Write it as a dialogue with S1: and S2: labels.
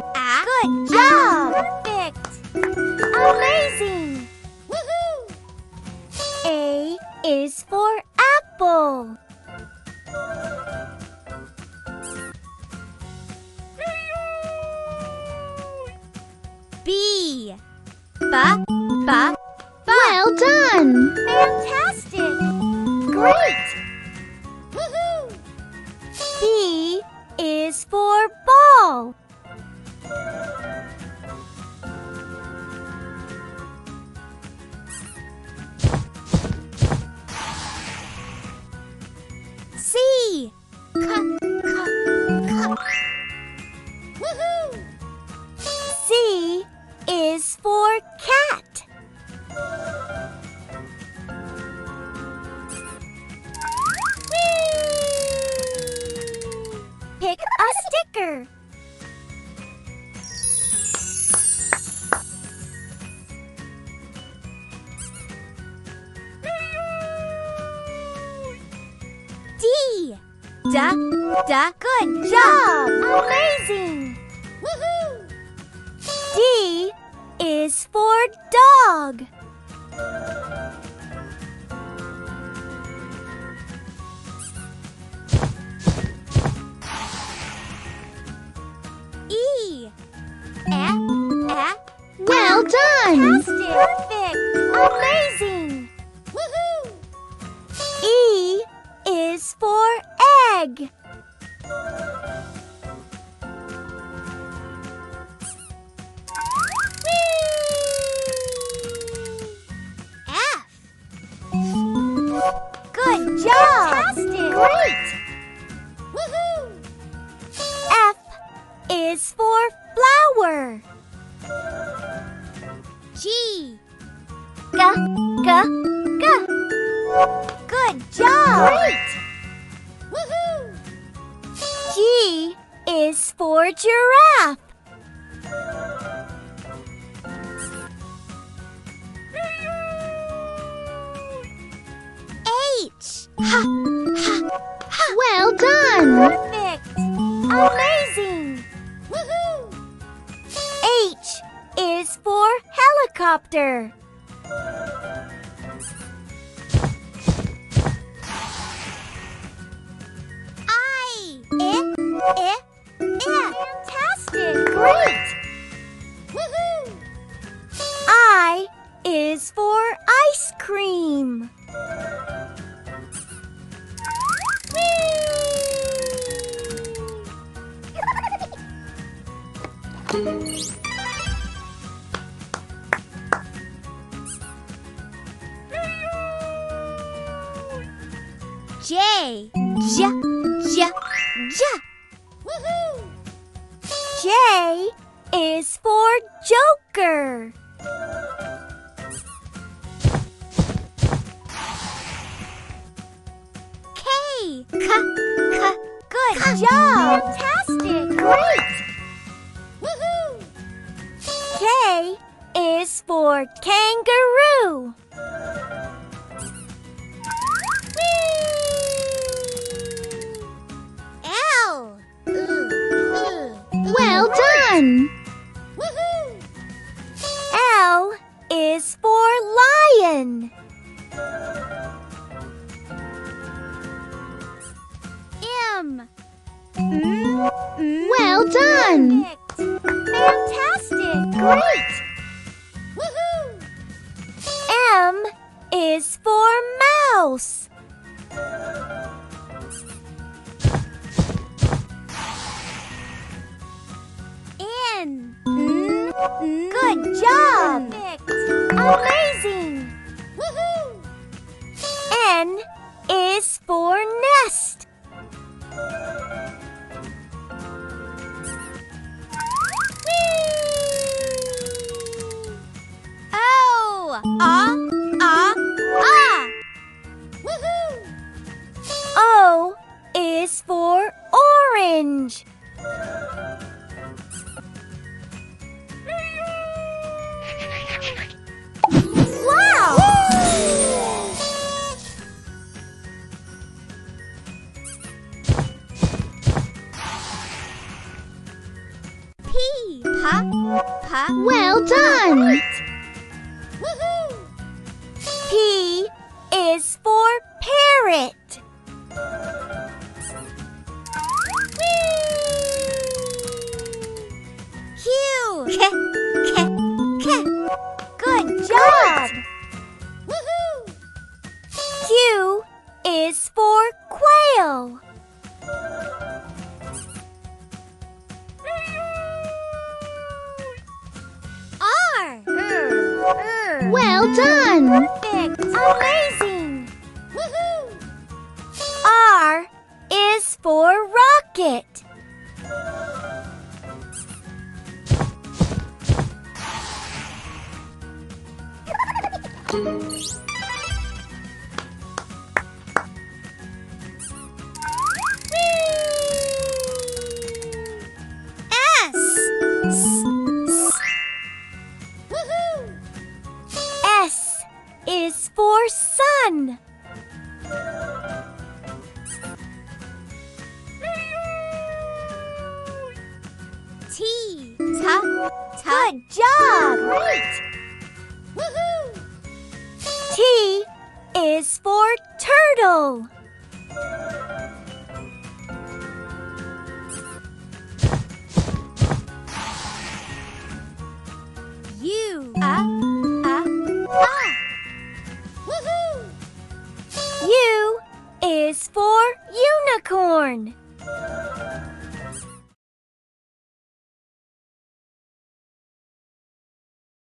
S1: Good job! Perfect! Amazing! Woohoo! A is for apple. B. Ba, ba, ba.
S2: Well done!
S1: Fantastic! Great! Woohoo! B is for ball. C. Woohoo! C is for cat. Pick a sticker. D. Da, da. Good job! Amazing! Woohoo! D is for dog. E.
S2: Well done!
S1: Fantastic! Perfect! Amazing! Woohoo! E is for egg. F. Good job! Fantastic! Great! Woohoo! F is for flower. G. G. Good job! Great! Woohoo! G is for giraffe. H.
S2: Well done!
S1: Perfect! Amazing! Woohoo! H is for helicopter. I. Fantastic! Great! Woohoo! I is for ice cream. J. Woohoo! J is for joker. K. Good job! Fantastic! Great! Woohoo! K is for kangaroo. L.
S2: Well done!
S1: Woohoo! L is for lion. M.
S2: Well done!
S1: Perfect! Fantastic! Great! Woohoo! M is for mouse. N. Good job! Perfect! Amazing! Woohoo! N is for nest. O. Woohoo! O is for orange. Wow!
S2: Well done.
S1: Woohoo! P is for parrot. Q. Good job. Woohoo! Q is for quail. R.
S2: Well done.
S1: Perfect. Amazing. Woohoo! R is for rocket. Woohoo! S is for sun. T. Good job. Great. Woohoo! T is for turtle.